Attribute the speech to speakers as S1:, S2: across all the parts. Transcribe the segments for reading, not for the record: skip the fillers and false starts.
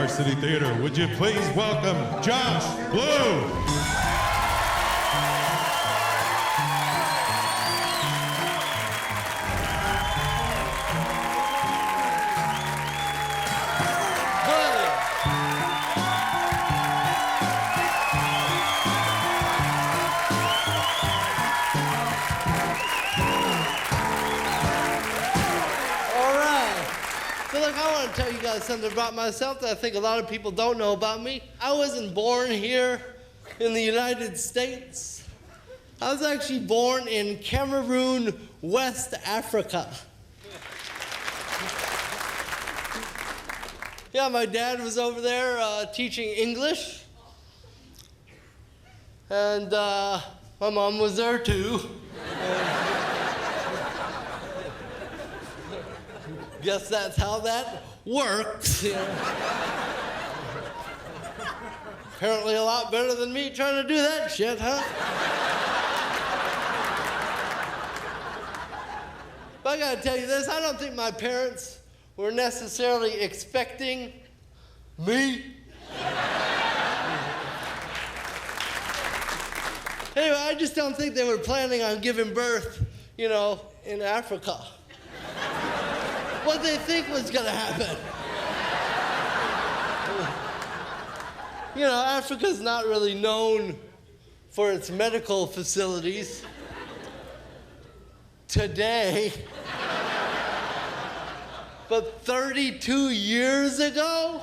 S1: Varsity Theater. Would you please welcome Josh Blue?
S2: Look, I want to tell you guys something about myself that I think a lot of people don't know about me. I wasn't born here in the United States. I was actually born in Cameroon, West Africa. Yeah, my dad was over there teaching English. And my mom was there too. Guess that's how that works. Apparently a lot better than me trying to do that shit, huh? But I gotta tell you this, I don't think my parents were necessarily expecting me. Anyway, I just don't think they were planning on giving birth, you know, in Africa. What they think was gonna happen. You know, Africa's not really known for its medical facilities today. But 32 years ago?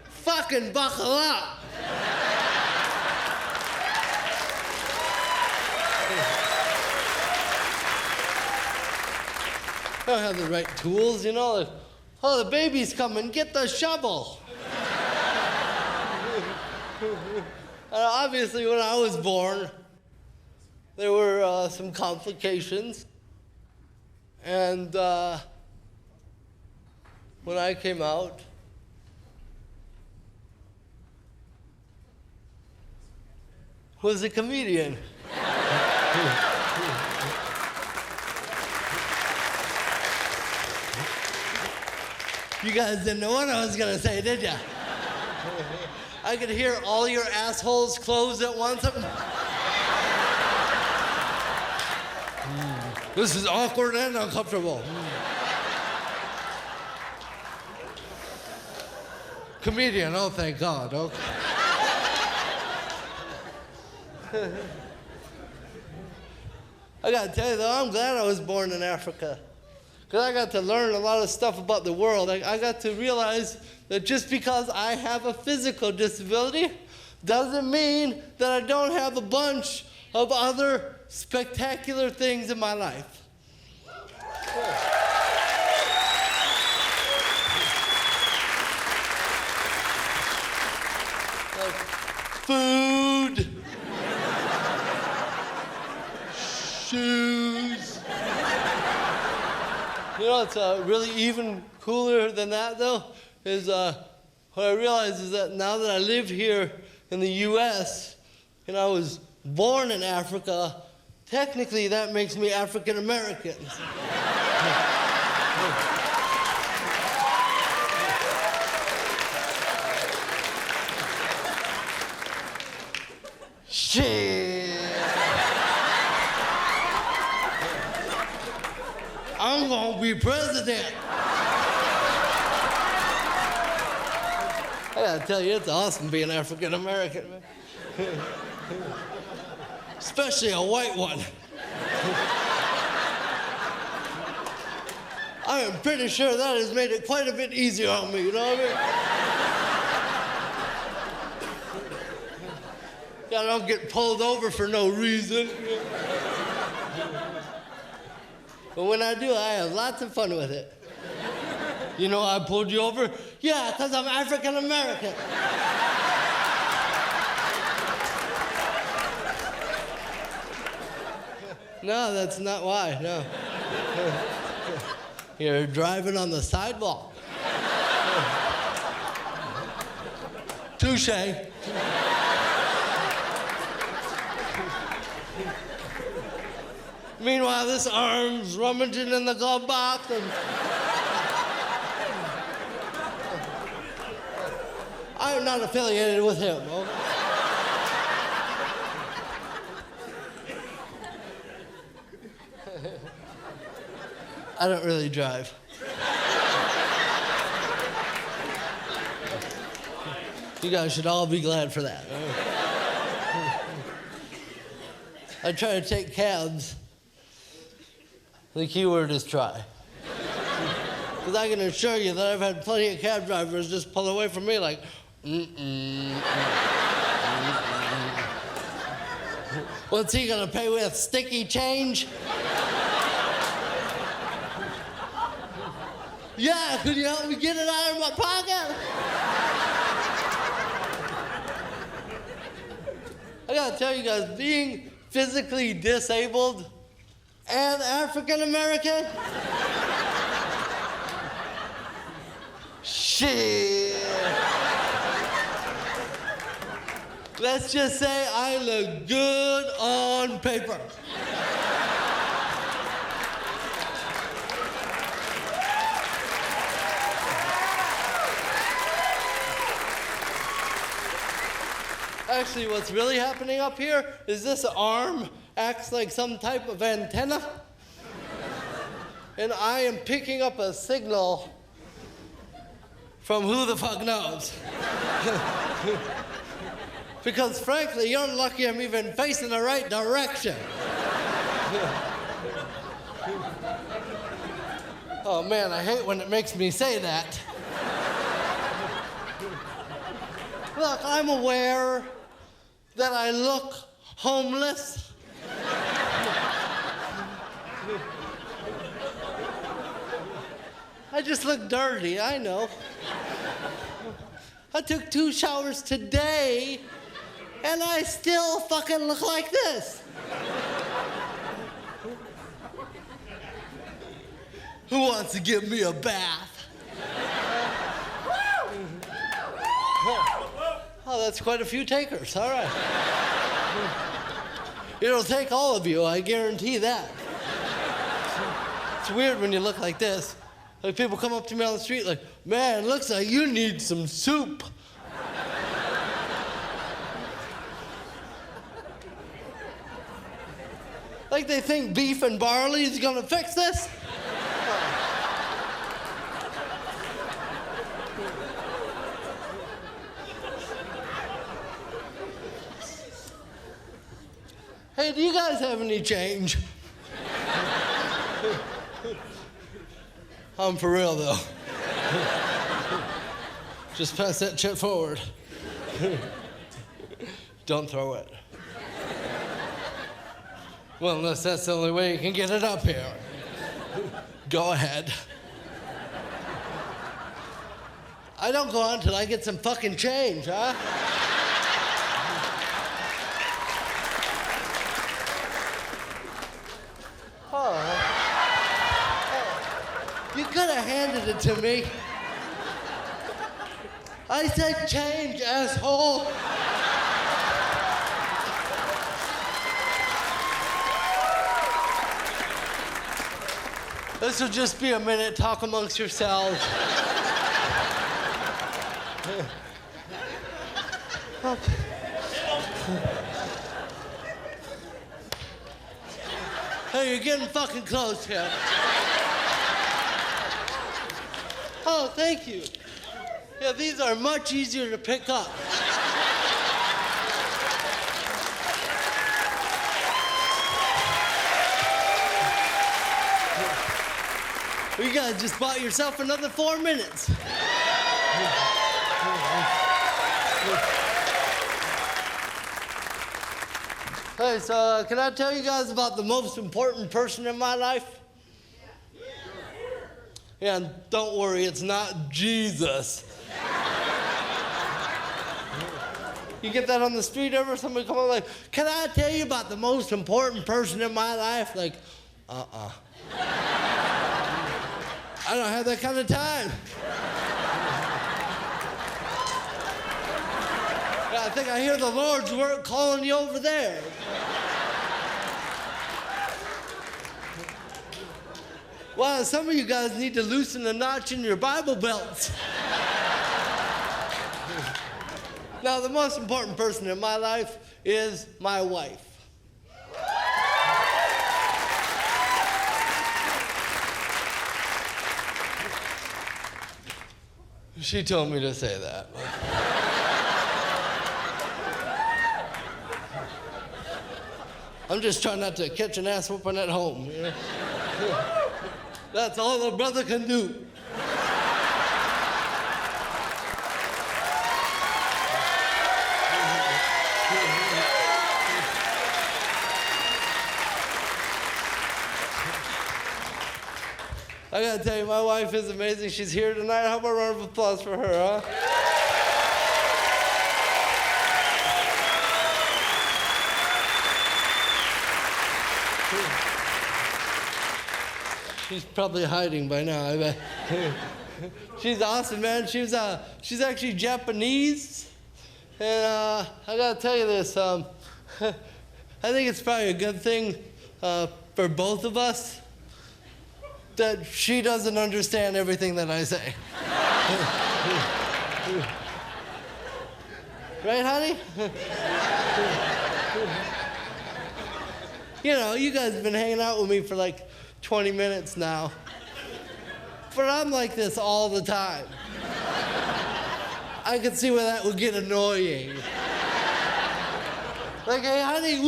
S2: Fucking buckle up. I don't have the right tools, you know. Like, oh, the baby's coming, get the shovel. Obviously, when I was born, there were some complications. And when I came out, was a comedian. You guys didn't know what I was gonna say, did ya? I could hear all your assholes close at once. This is awkward and uncomfortable. Comedian, oh, thank God, okay. I gotta tell you though, I'm glad I was born in Africa. Because I got to learn a lot of stuff about the world. I got to realize that just because I have a physical disability doesn't mean that I don't have a bunch of other spectacular things in my life. Like food, shoes. You know what's really even cooler than that, though, is what I realize is that now that I live here in the U.S. and I was born in Africa, technically that makes me African American. Shit. I'm gonna be president. I gotta tell you, it's awesome being African American, man. Especially a white one. I am pretty sure that has made it quite a bit easier on me, you know what I mean? I don't get pulled over for no reason. But when I do, I have lots of fun with it. You know I pulled you over? Yeah, because I'm African American. No, that's not why, no. You're driving on the sidewalk. Touché. Meanwhile, this arm's rummaging in the glove box and I'm not affiliated with him. Okay? I don't really drive. You guys should all be glad for that. I try to take cabs. The key word is try. Because I can assure you that I've had plenty of cab drivers just pull away from me like, What's he gonna pay with, sticky change? Yeah, could you help me get it out of my pocket? I gotta tell you guys, being physically disabled and African American, shit. Let's just say I look good on paper. Actually, what's really happening up here is this arm acts like some type of antenna. And I am picking up a signal from who the fuck knows. Because frankly, you're lucky I'm even facing the right direction. Oh man, I hate when it makes me say that. Look, I'm aware that I look homeless. I just look dirty, I know. I took 2 showers today, and I still fucking look like this. Who wants to give me a bath? Oh, that's quite a few takers. All right. It'll take all of you, I guarantee that. It's weird when you look like this. Like people come up to me on the street like, man, looks like you need some soup. Like they think beef and barley is gonna fix this? Hey, do you guys have any change? I'm for real, though. Just pass that chip forward. Don't throw it. Well, unless that's the only way you can get it up here. Go ahead. I don't go on until I get some fucking change, huh? You could have handed it to me. I said change, asshole. This will just be a minute, talk amongst yourselves. Okay. Hey, you're getting fucking close here. Oh, thank you. Yeah, these are much easier to pick up. You guys just bought yourself another 4 minutes. Hey, so can I tell you guys about the most important person in my life? Yeah, and don't worry, it's not Jesus. You get that on the street ever? Somebody come up like, can I tell you about the most important person in my life? Like, I don't have that kind of time. Yeah, I think I hear the Lord's work calling you over there. Wow, some of you guys need to loosen a notch in your Bible belts. Now, the most important person in my life is my wife. She told me to say that. I'm just trying not to catch an ass whooping at home, you know? That's all a brother can do. I gotta tell you, my wife is amazing. She's here tonight. How about a round of applause for her, huh? She's probably hiding by now, I bet. She's awesome, man. She's actually Japanese. And I gotta tell you this, I think it's probably a good thing for both of us that she doesn't understand everything that I say. Right, honey? You know, you guys have been hanging out with me for like 20 minutes now. But I'm like this all the time. I could see where that would get annoying. Like, hey, honey.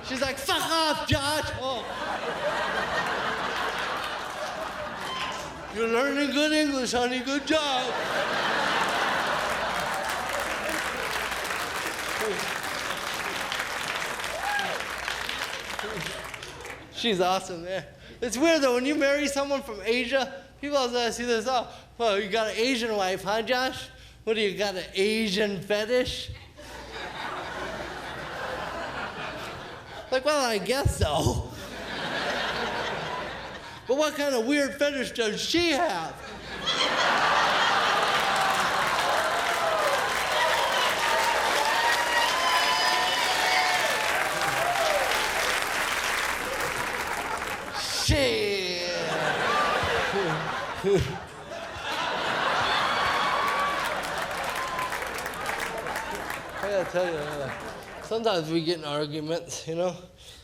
S2: She's like, fuck off, Josh. Oh. You're learning good English, honey. Good job. She's awesome, man. It's weird, though, when you marry someone from Asia, people always ask you this, oh, well, you got an Asian wife, huh, Josh? What do you got, an Asian fetish? Like, well, I guess so. But what kind of weird fetish does she have? Shit. I gotta tell you, sometimes we get in arguments, you know?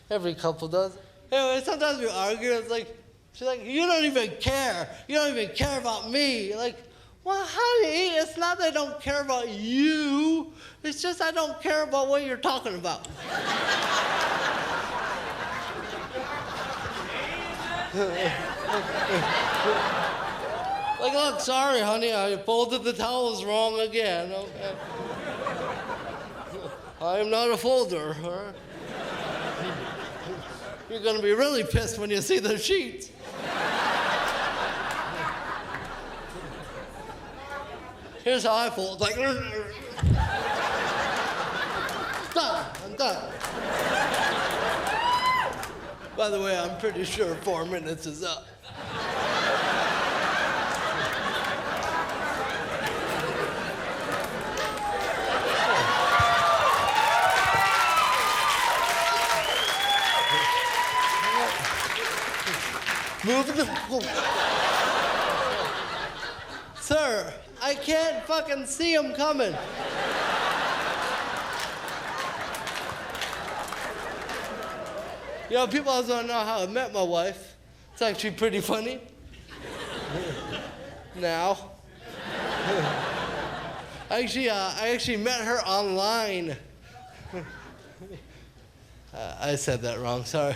S2: Every couple does. Anyway, sometimes we argue, it's like, she's like, you don't even care. You don't even care about me. You're like, well, honey, it's not that I don't care about you. It's just I don't care about what you're talking about. Like, look, sorry, honey, I folded the towels wrong again. Okay. I am not a folder. Huh? You're gonna be really pissed when you see the sheets. Here's how I fold. Like, done. I'm done. By the way, I'm pretty sure 4 minutes is up. Move the... Sir, I can't fucking see him coming. You know, people always want to know how I met my wife. It's actually pretty funny. Now. I actually met her online. I said that wrong, sorry.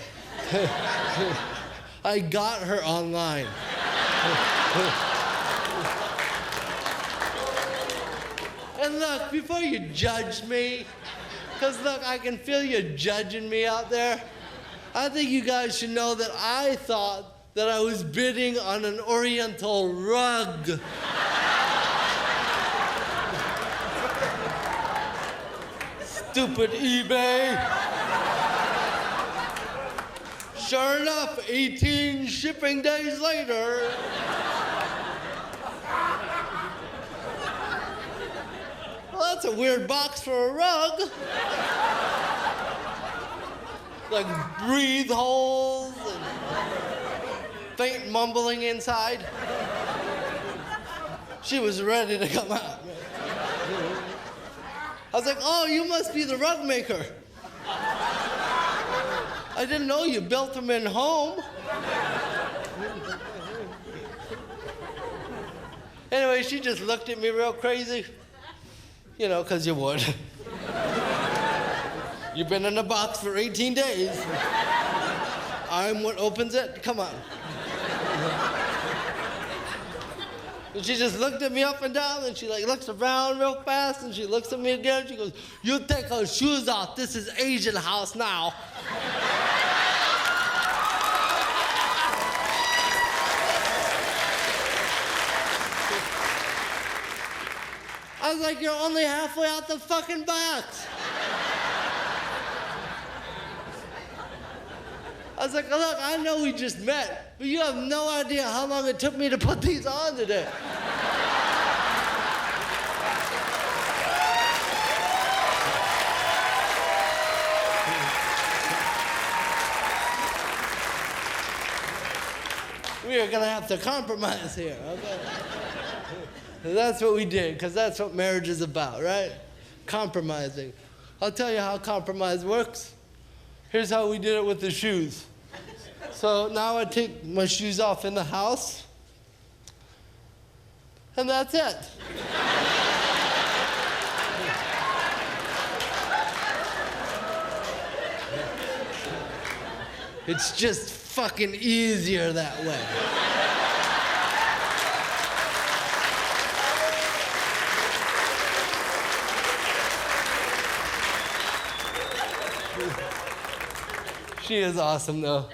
S2: I got her online. And look, before you judge me, because look, I can feel you judging me out there. I think you guys should know that I thought that I was bidding on an Oriental rug. Stupid eBay. Sure enough, 18 shipping days later. Well, that's a weird box for a rug. Like breathe holes and faint mumbling inside. She was ready to come out. I was like, oh, you must be the rug maker. I didn't know you built them in home. Anyway, she just looked at me real crazy. You know, 'cause you would. You've been in a box for 18 days. I'm what opens it? Come on. And she just looked at me up and down, and she like looks around real fast, and she looks at me again. She goes, you take her shoes off. This is Asian house now. I was like, you're only halfway out the fucking box. I was like, look, I know we just met, but you have no idea how long it took me to put these on today. We are gonna have to compromise here, okay? That's what we did, because that's what marriage is about, right? Compromising. I'll tell you how compromise works. Here's how we did it with the shoes. So now I take my shoes off in the house, and that's it. It's just fucking easier that way. She is awesome, though.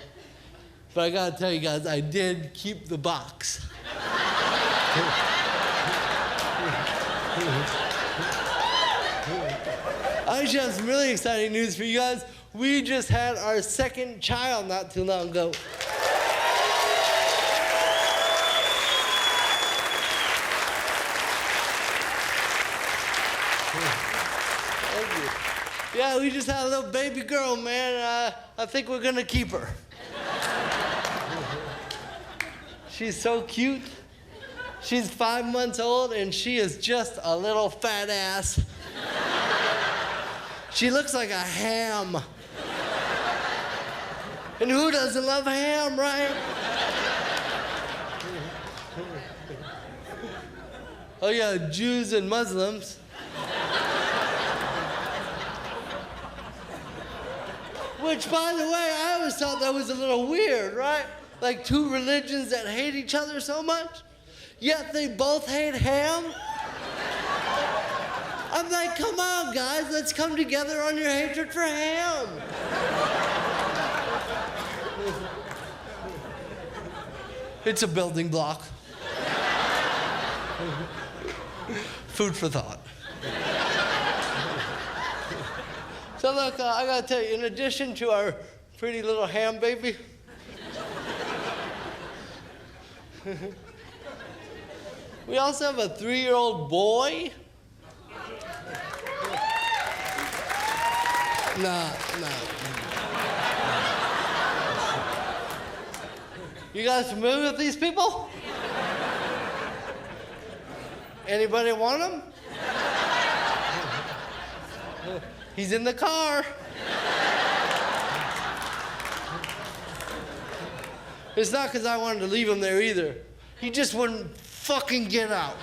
S2: But I gotta tell you guys, I did keep the box. I actually have some really exciting news for you guys. We just had our second child not too long ago. Thank you. Yeah, we just had a little baby girl, man. I think we're gonna keep her. She's so cute. She's 5 months old, and she is just a little fat ass. She looks like a ham. And who doesn't love ham, right? Oh yeah, Jews and Muslims. Which, by the way, I always thought that was a little weird, right? Like two religions that hate each other so much, yet they both hate ham. I'm like, come on, guys, let's come together on your hatred for ham. It's a building block. Food for thought. So look, I gotta tell you, in addition to our pretty little ham baby, we also have a 3-year-old boy. Nah. You guys familiar with these people? Anybody want him? He's in the car. It's not because I wanted to leave him there either. He just wouldn't fucking get out.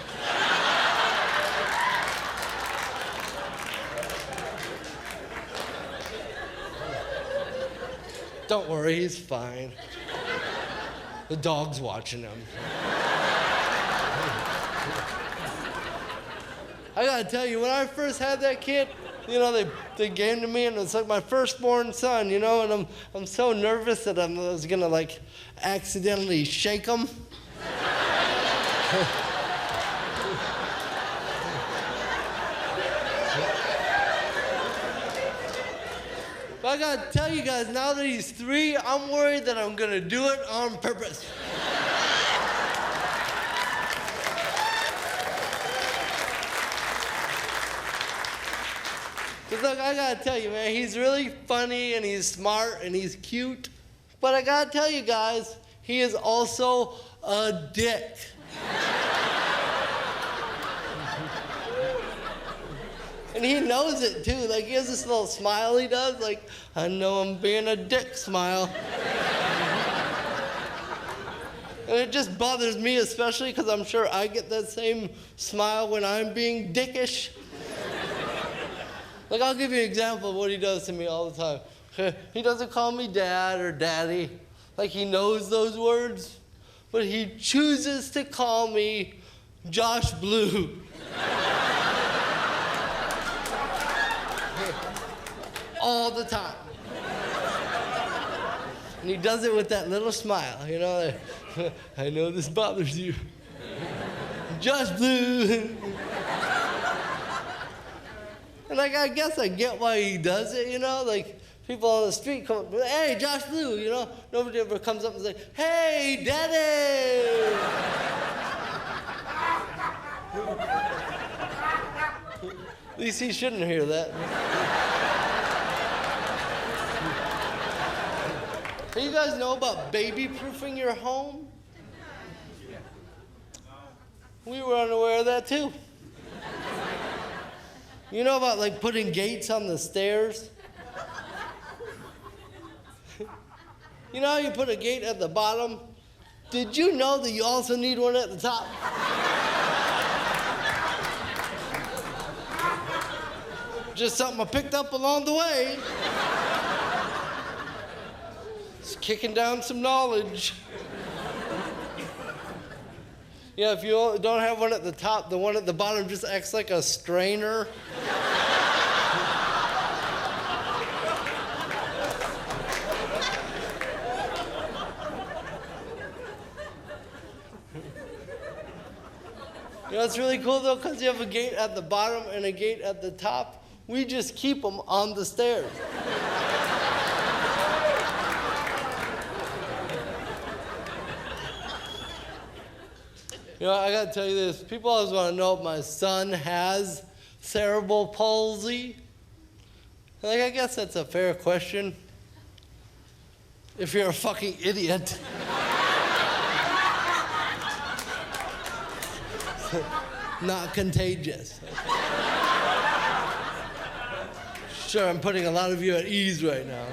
S2: Don't worry, he's fine. The dog's watching him. I gotta tell you, when I first had that kid, you know, they gave him to me, and it's like my firstborn son, you know, and I'm so nervous that I was gonna like accidentally shake him. But I gotta tell you guys, now that he's 3, I'm worried that I'm gonna do it on purpose. Cause look, I gotta tell you, man, he's really funny and he's smart and he's cute. But I gotta tell you guys, he is also a dick. And he knows it too. Like, he has this little smile he does, like, I know I'm being a dick smile. And it just bothers me, especially because I'm sure I get that same smile when I'm being dickish. Like, I'll give you an example of what he does to me all the time. He doesn't call me dad or daddy, like he knows those words, but he chooses to call me Josh Blue. All the time. And he does it with that little smile, you know, like, I know this bothers you. Josh Blue. And like, I guess I get why he does it, you know, like people on the street come up, hey, Josh Blue, you know, nobody ever comes up and says, hey, Daddy. At least he shouldn't hear that. You guys know about baby-proofing your home? We were unaware of that too. You know about like putting gates on the stairs? You know how you put a gate at the bottom? Did you know that you also need one at the top? Just something I picked up along the way. Just kicking down some knowledge. Yeah, if you don't have one at the top, the one at the bottom just acts like a strainer. You know, it's really cool though, because you have a gate at the bottom and a gate at the top. We just keep them on the stairs. You know, I gotta tell you this. People always want to know if my son has cerebral palsy. Like, I guess that's a fair question. If you're a fucking idiot. Not contagious. Sure, I'm putting a lot of you at ease right now.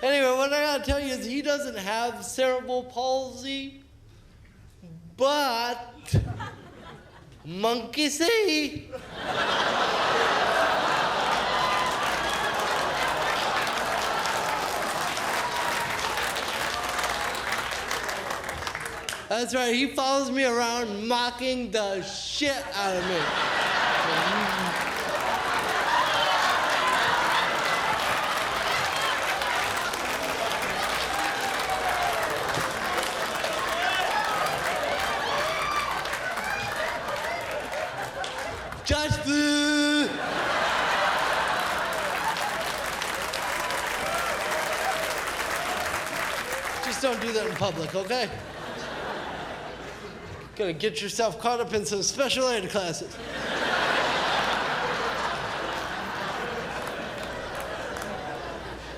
S2: Anyway, what I gotta tell you is he doesn't have cerebral palsy, but monkey see. That's right, he follows me around mocking the shit out of me. Josh Blue! Just don't do that in public, okay? Gonna get yourself caught up in some special ed classes.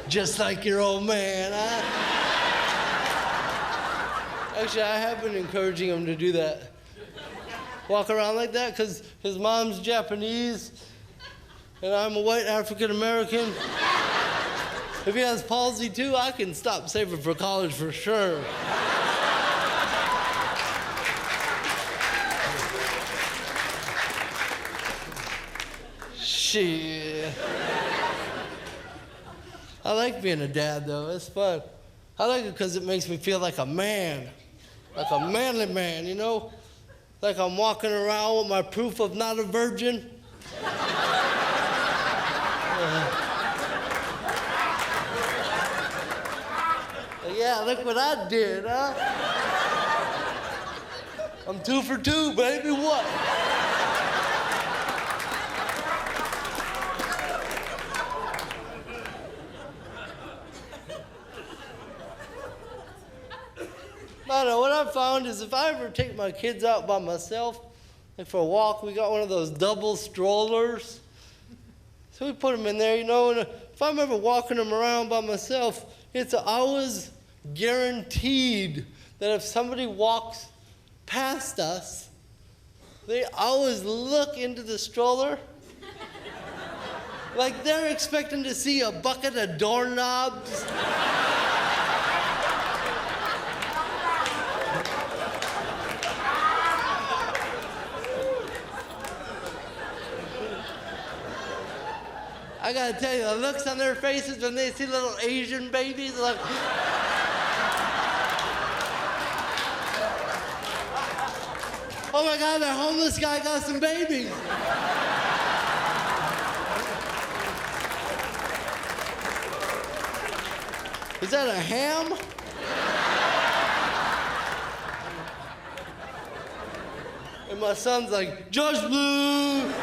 S2: Just like your old man, huh? Actually, I have been encouraging him to do that. Walk around like that, because his mom's Japanese, and I'm a white African American. If he has palsy too, I can stop saving for college for sure. Shit. I like being a dad though, it's fun. I like it because it makes me feel like a man, like a manly man, you know? Like I'm walking around with my proof of not a virgin. Yeah, look what I did, huh? I'm 2 for 2, baby, what? I don't know, what I've found is if I ever take my kids out by myself, like for a walk, we got one of those double strollers. So we put them in there, you know, and if I'm ever walking them around by myself, it's always guaranteed that if somebody walks past us, they always look into the stroller like they're expecting to see a bucket of doorknobs. I gotta tell you, the looks on their faces when they see little Asian babies, like, oh my God, that homeless guy got some babies. Is that a ham? And my son's like, Josh Blue.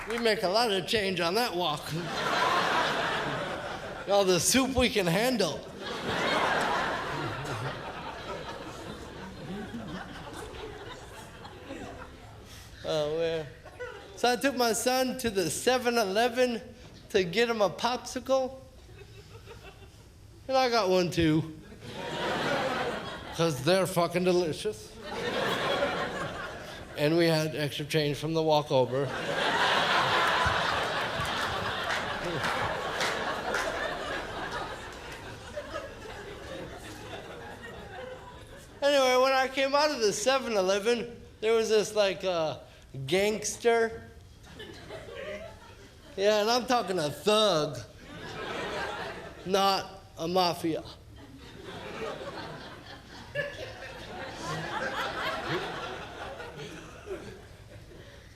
S2: We make a lot of change on that walk. All the soup we can handle. Oh, man. So I took my son to the 7-Eleven to get him a popsicle. And I got one too. Because they're fucking delicious. And we had extra change from the walkover. Anyway, when I came out of the 7-Eleven, there was this like gangster. Yeah, and I'm talking a thug, not a mafia.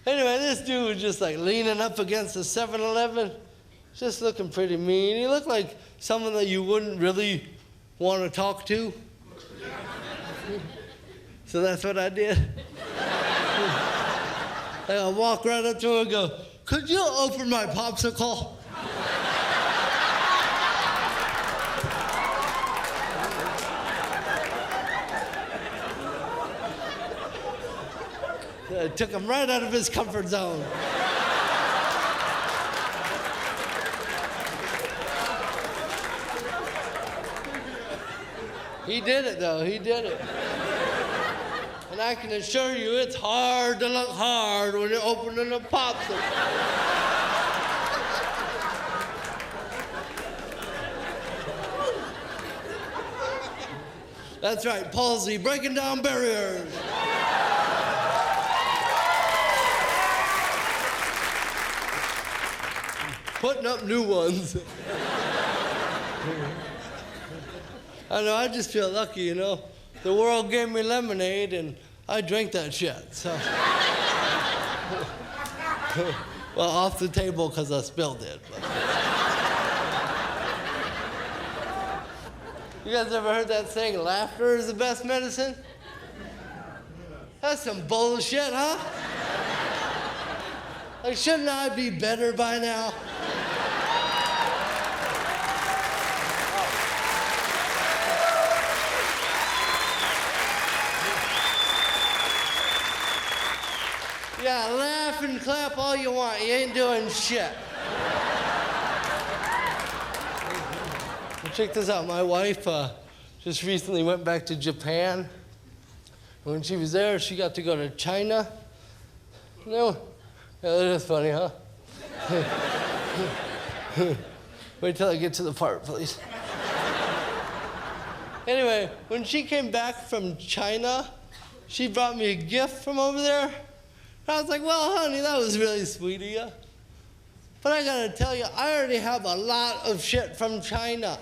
S2: Anyway, this dude was just like leaning up against the 7-Eleven, just looking pretty mean. He looked like someone that you wouldn't really want to talk to. So that's what I did. I walk right up to him and go, could you open my popsicle? I took him right out of his comfort zone. He did it, though. He did it. And I can assure you, it's hard to look hard when you're opening a popsicle. That's right, palsy, breaking down barriers. Putting up new ones. I know, I just feel lucky, you know. The world gave me lemonade, and I drank that shit, so. Well, off the table because I spilled it. But. You guys ever heard that saying, laughter is the best medicine? That's some bullshit, huh? Like, shouldn't I be better by now? Yeah, laugh and clap all you want. You ain't doing shit. Well, check this out. My wife just recently went back to Japan. When she was there, she got to go to China. You know, yeah, that is funny, huh? Wait till I get to the part, please. Anyway, when she came back from China, she brought me a gift from over there. I was like, well, honey, that was really sweet of you. But I gotta tell you, I already have a lot of shit from China.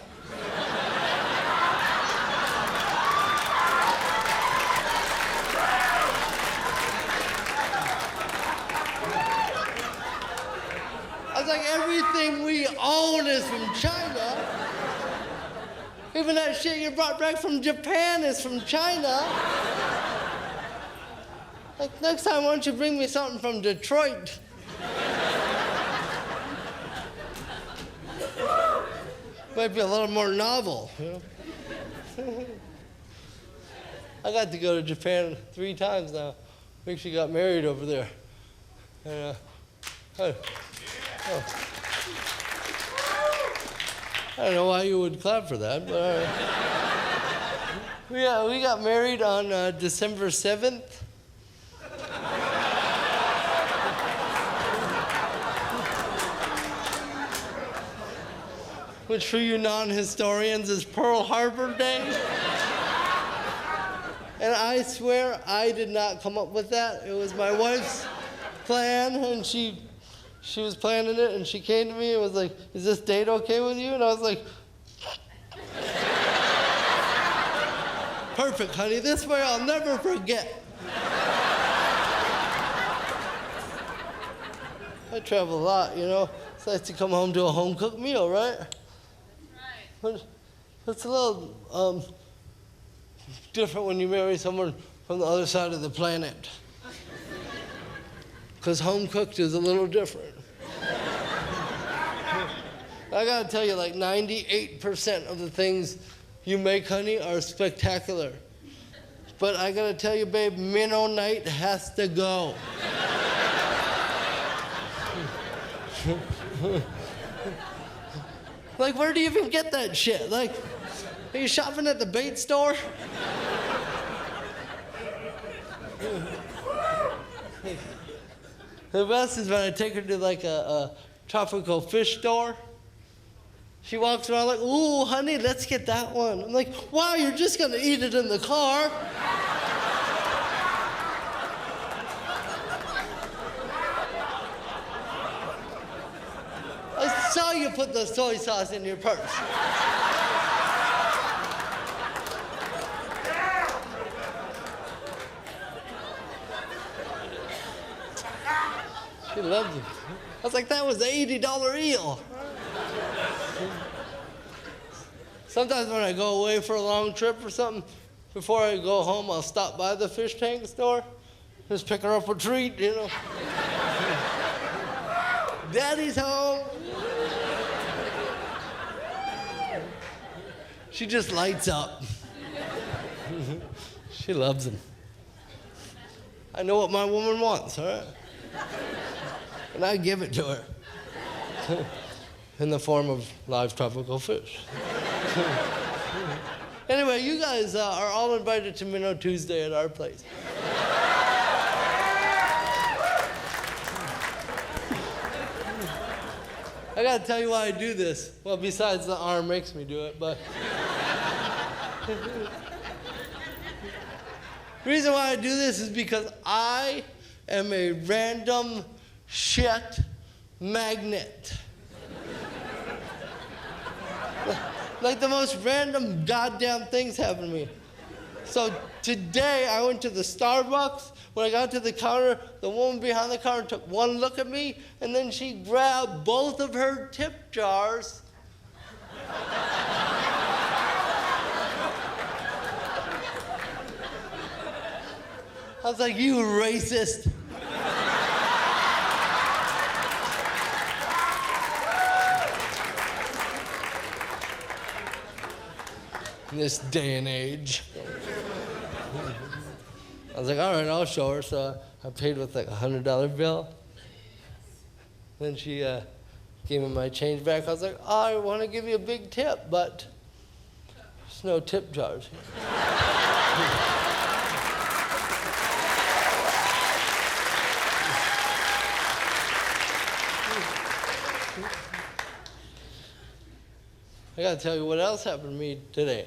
S2: I was like, everything we own is from China. Even that shit you brought back from Japan is from China. Like, next time, why don't you bring me something from Detroit? Might be a little more novel, you know? I got to go to Japan 3 times now. think she got married over there. And, I don't know why you would clap for that, but all right. We got married on December 7th. Which for you non-historians is Pearl Harbor Day. And I swear I did not come up with that. It was my wife's plan, and she was planning it, and she came to me and was like, "Is this date okay with you?" And I was like, "Perfect, honey. This way I'll never forget." I travel a lot, you know. It's nice to come home to a home-cooked meal, right? But it's a little different when you marry someone from the other side of the planet. Because home cooked is a little different. I gotta tell you, like 98% of the things you make, honey, are spectacular. But I gotta tell you, babe, minnow night has to go. Like, where do you even get that shit? Like, are you shopping at the bait store? The best is when I take her to like a tropical fish store. She walks around like, "Ooh, honey, let's get that one." I'm like, "Wow, you're just gonna eat it in the car." I saw you put the soy sauce in your purse. She loves it. I was like, that was an $80 eel. Sometimes when I go away for a long trip or something, before I go home, I'll stop by the fish tank store, just pick her up a treat, you know. Daddy's home. She just lights up. She loves him. I know what my woman wants, all right? And I give it to her in the form of live tropical fish. Anyway, you guys are all invited to Minnow Tuesday at our place. I gotta tell you why I do this. Well, besides the arm makes me do it, but the reason why I do this is because I am a random shit magnet. Like the most random goddamn things happen to me. So today I went to the Starbucks. When I got to the counter, the woman behind the counter took one look at me, and then she grabbed both of her tip jars. I was like, "You racist." In this day and age. I was like, all right, I'll show her. So I paid with like a $100 bill. Then she gave me my change back. I was like, oh, I want to give you a big tip, but there's no tip jars. I gotta tell you what else happened to me today.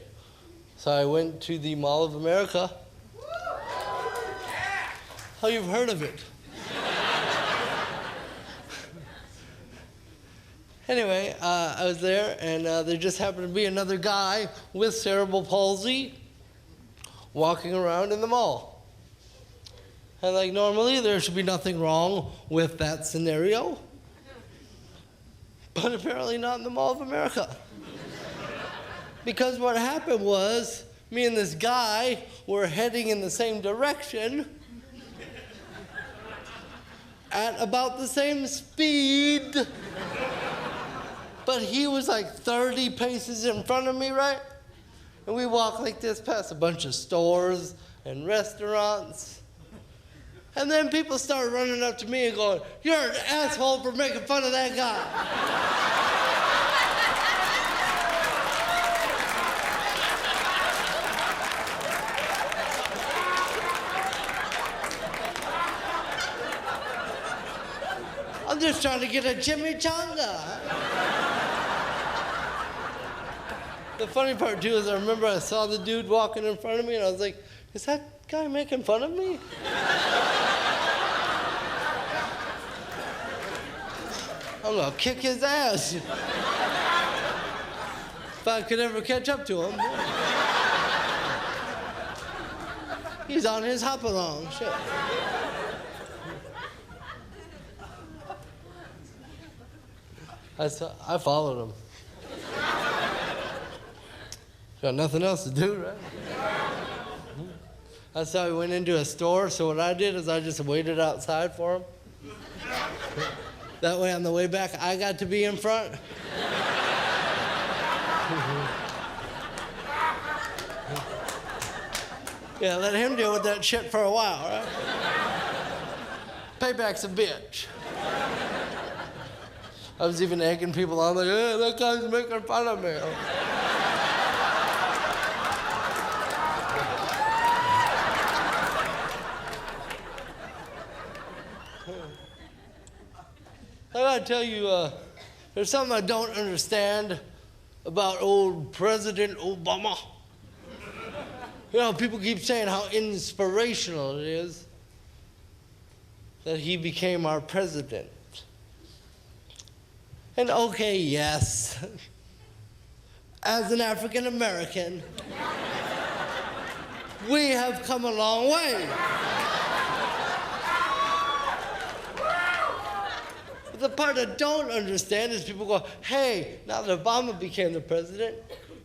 S2: So I went to the Mall of America. Oh, you've heard of it. Anyway, I was there, and there just happened to be another guy with cerebral palsy walking around in the mall. And like normally, there should be nothing wrong with that scenario. But apparently not in the Mall of America. Because what happened was, me and this guy were heading in the same direction at about the same speed. But he was like 30 paces in front of me, right? And we walked like this past a bunch of stores and restaurants. And then people started running up to me and going, "You're an asshole for making fun of that guy." I'm just trying to get a chimichanga. The funny part too is I remember I saw the dude walking in front of me and I was like, "Is that guy making fun of me?" I'm gonna kick his ass. If I could ever catch up to him. He's on his hop along, shit. I followed him. Got nothing else to do, right? That's how we went into a store, so what I did is I just waited outside for him. That way on the way back, I got to be in front. Yeah, let him deal with that shit for a while, right? Payback's a bitch. I was even egging people on, like, "Hey, that guy's making fun of me." I gotta tell you, there's something I don't understand about old President Obama. You know, people keep saying how inspirational it is that he became our president. And okay, yes, as an African American, we have come a long way. But the part I don't understand is people go, "Hey, now that Obama became the president,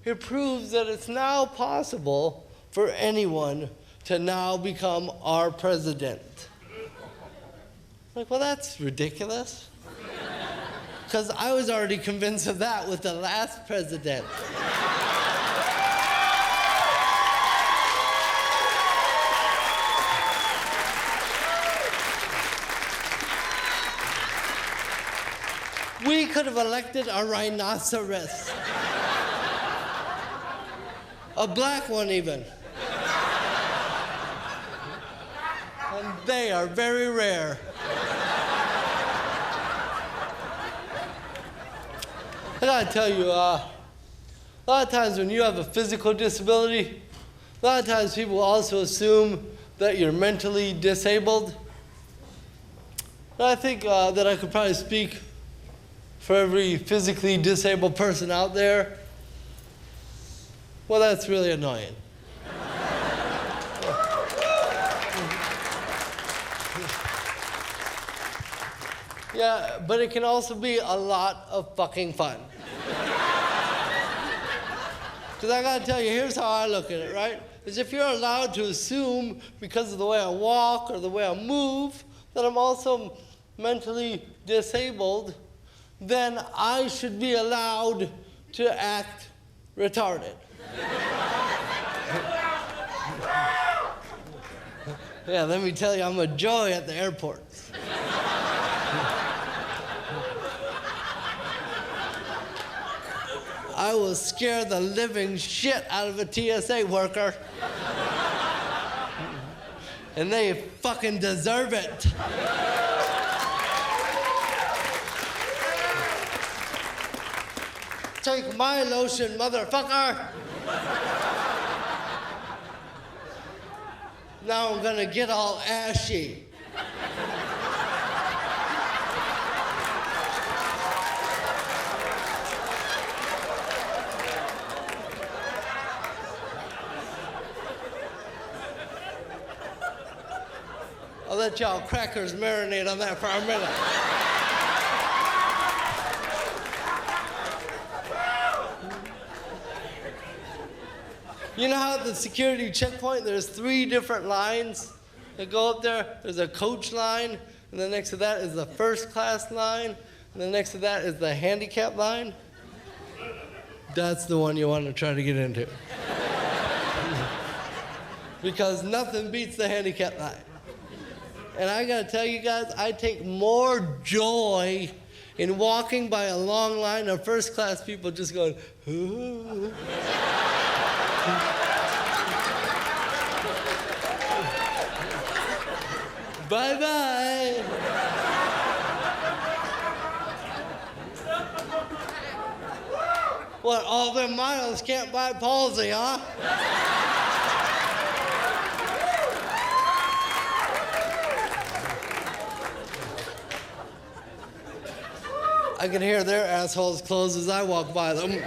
S2: it proves that it's now possible for anyone to now become our president." Like, well, that's ridiculous. Because I was already convinced of that with the last president. We could have elected a rhinoceros. A black one even. And they are very rare. I gotta tell you, a lot of times when you have a physical disability, a lot of times people also assume that you're mentally disabled. And I think that I could probably speak for every physically disabled person out there. Well, that's really annoying. Yeah, but it can also be a lot of fucking fun. Because I gotta tell you, here's how I look at it, right? Is if you're allowed to assume, because of the way I walk or the way I move, that I'm also mentally disabled, then I should be allowed to act retarded. Yeah, let me tell you, I'm a joy at the airports. I will scare the living shit out of a TSA worker. And they fucking deserve it. Take my lotion, motherfucker. Now I'm gonna get all ashy. I'll let y'all crackers marinate on that for a minute. You know how at the security checkpoint there's 3 different lines that go up there? There's a coach line, and then next to that is the first class line, and then next to that is the handicap line. That's the one you want to try to get into. Because nothing beats the handicap line. And I gotta tell you guys, I take more joy in walking by a long line of first-class people just going, ooh. Bye-bye. What, all them miles can't buy palsy, huh? I can hear their assholes close as I walk by them.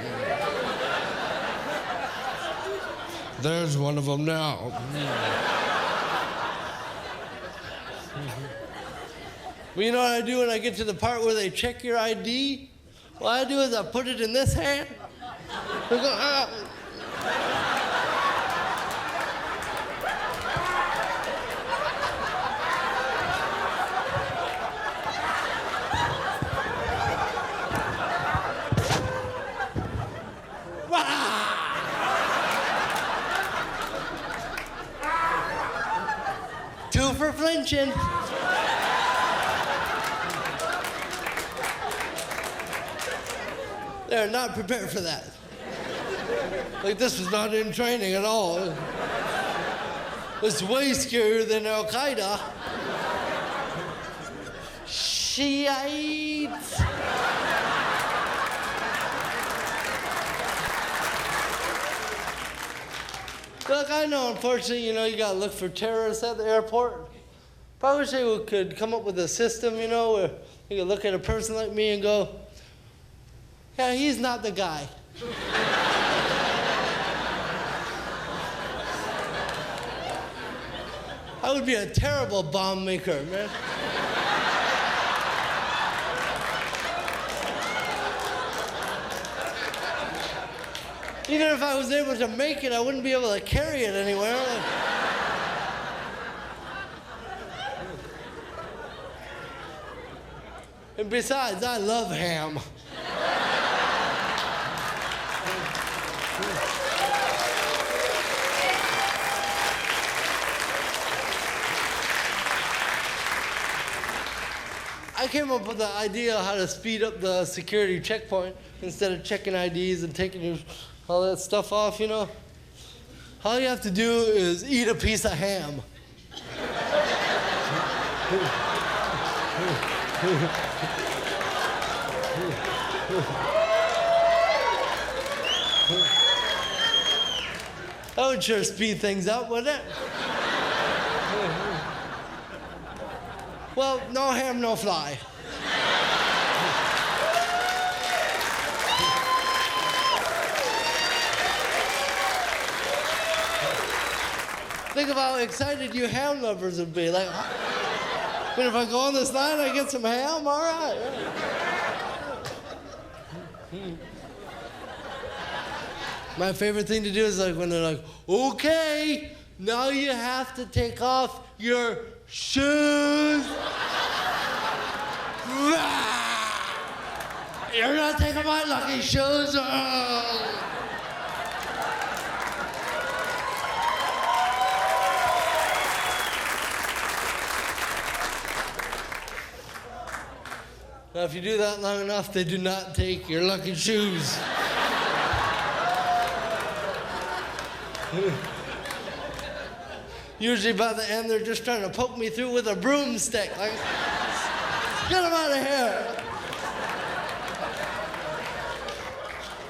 S2: There's one of them now. Well, you know what I do when I get to the part where they check your ID? What I do is I put it in this hand. I go, ah. Two for flinching. They're not prepared for that. Like, this was not in training at all. It's way scarier than Al Qaeda. Shiites. Look, I know, unfortunately, you know, you gotta look for terrorists at the airport. But I wish they could come up with a system, you know, where you could look at a person like me and go, yeah, he's not the guy. I would be a terrible bomb maker, man. Even if I was able to make it, I wouldn't be able to carry it anywhere. And besides, I love ham. I came up with the idea of how to speed up the security checkpoint instead of checking IDs and taking all that stuff off, you know. All you have to do is eat a piece of ham. That would sure speed things up, wouldn't it? Well, no ham, no fly. Think of how excited you ham lovers would be. Like, I mean, if I go on this line, I get some ham, all right. My favorite thing to do is like when they're like, okay, now you have to take off your shoes. You're not taking my lucky shoes. Now, if you do that long enough, they do not take your lucky shoes. Usually by the end, they're just trying to poke me through with a broomstick. Like, get them out of here.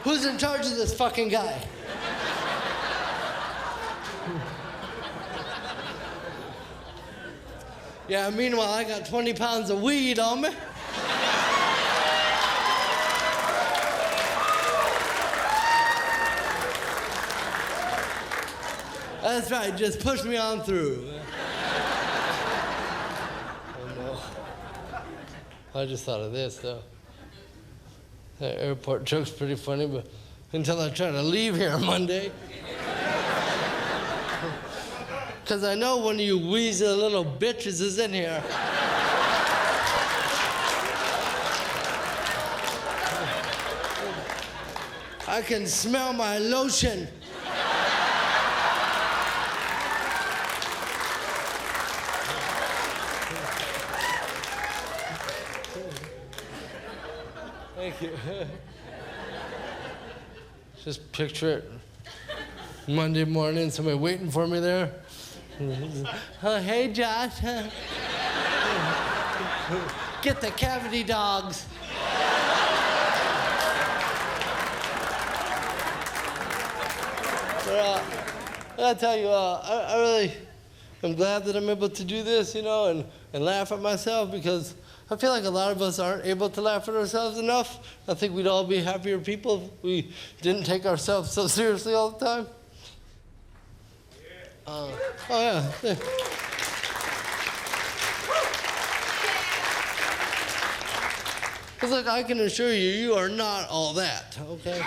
S2: Who's in charge of this fucking guy? Yeah, meanwhile, I got 20 pounds of weed on me. That's right, just push me on through. Oh no. I just thought of this though. That airport joke's pretty funny, but until I try to leave here Monday. Because I know one of you weasel little bitches is in here. I can smell my lotion. Just picture it. Monday morning, somebody waiting for me there. Hey, Josh. Get the cavity dogs. But, I gotta tell you, I really am glad that I'm able to do this, you know, and laugh at myself, because I feel like a lot of us aren't able to laugh at ourselves enough. I think we'd all be happier people if we didn't take ourselves so seriously all the time. Oh, yeah. Because, look, I can assure you, you are not all that, okay?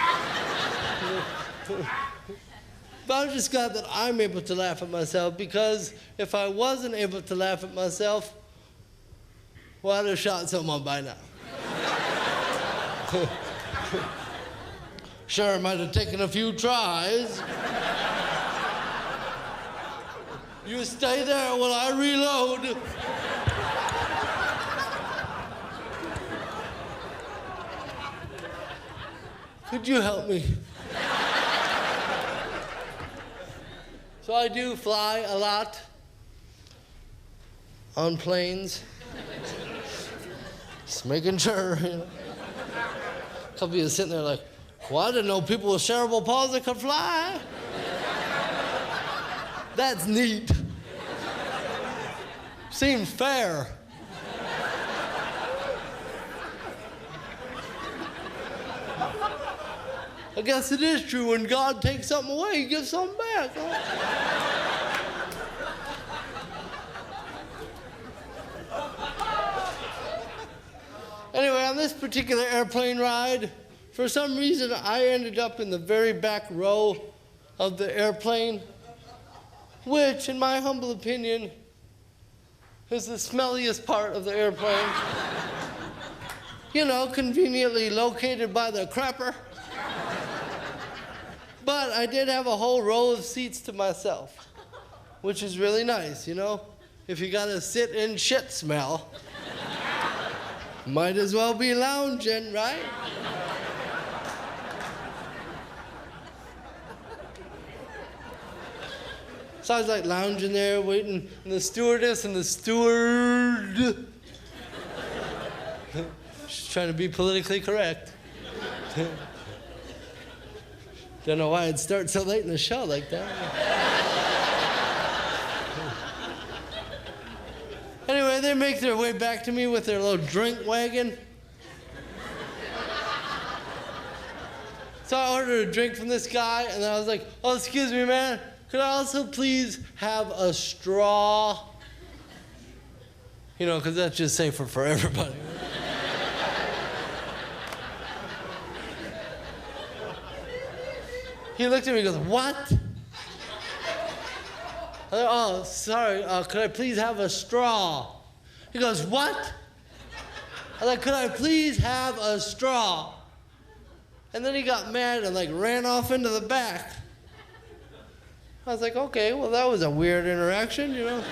S2: But I'm just glad that I'm able to laugh at myself, because if I wasn't able to laugh at myself, well, I'd have shot someone by now. Sure, it might have taken a few tries. You stay there while I reload. Could you help me? So I do fly a lot on planes. Just making sure, you know. A couple of you sitting there like, well, I didn't know people with cerebral palsy could fly. That's neat. Seems fair. I guess it is true. When God takes something away, He gives something back. Huh? Anyway, on this particular airplane ride, for some reason, I ended up in the very back row of the airplane, which, in my humble opinion, is the smelliest part of the airplane. You know, conveniently located by the crapper. But I did have a whole row of seats to myself, which is really nice, you know? If you got a sit-in shit smell, might as well be lounging, right? So I was like lounging there, waiting, and the stewardess and the steward, she's trying to be politically correct. Don't know why I'd start so late in the show like that. Anyway, they make their way back to me with their little drink wagon. So I ordered a drink from this guy, and I was like, oh, excuse me, man. Could I also please have a straw? You know, because that's just safer for everybody. He looked at me and goes, what? I said, oh, sorry, could I please have a straw? He goes, what? I was like, could I please have a straw? And then he got mad and like ran off into the back. I was like, okay, well, that was a weird interaction, you know?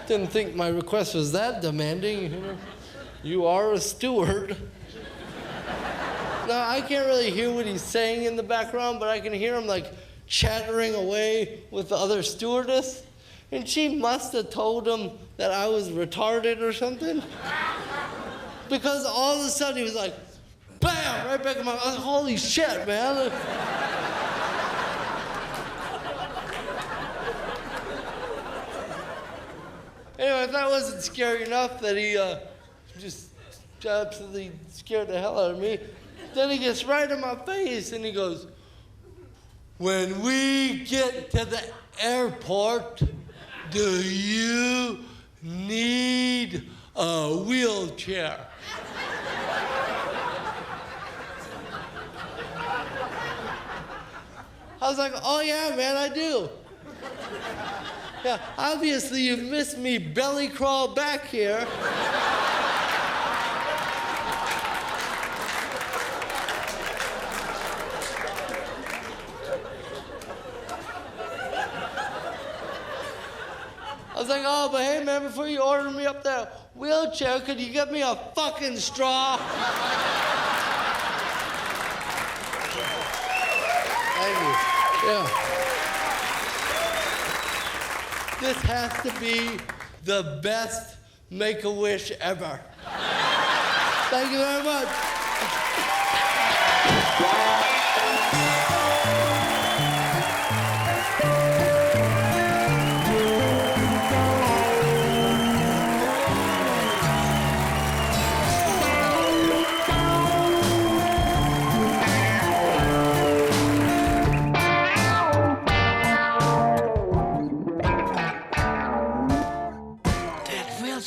S2: Didn't think my request was that demanding, you know? You are a steward. Now, I can't really hear what he's saying in the background, but I can hear him like chattering away with the other stewardess. And she must have told him that I was retarded or something. Because all of a sudden he was like, bam, right back in my mouth. Holy shit, man. Anyway, if that wasn't scary enough that he just absolutely scared the hell out of me, then he gets right in my face and he goes, when we get to the airport, do you need a wheelchair? I was like, oh yeah, man, I do. Yeah, obviously you've missed me belly crawl back here. I was like, oh, but hey, man, before you order me up there, wheelchair. Could you give me a fucking straw? Thank you. Yeah. This has to be the best Make-A-Wish ever. Thank you very much.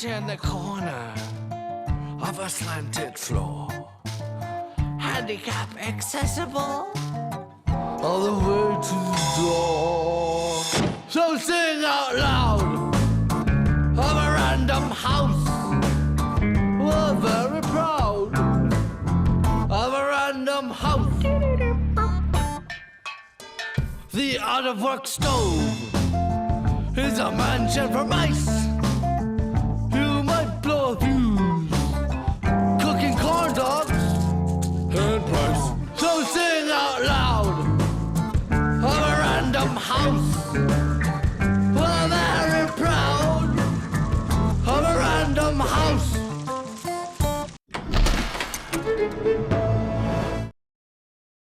S3: In the corner of a slanted floor, handicap accessible all the way to the door. So sing out loud of a random house. We're very proud of a random house. The out-of-work stove is a mansion for mice. Blow a fuse, cooking corn dogs and price. So sing out loud of a random house.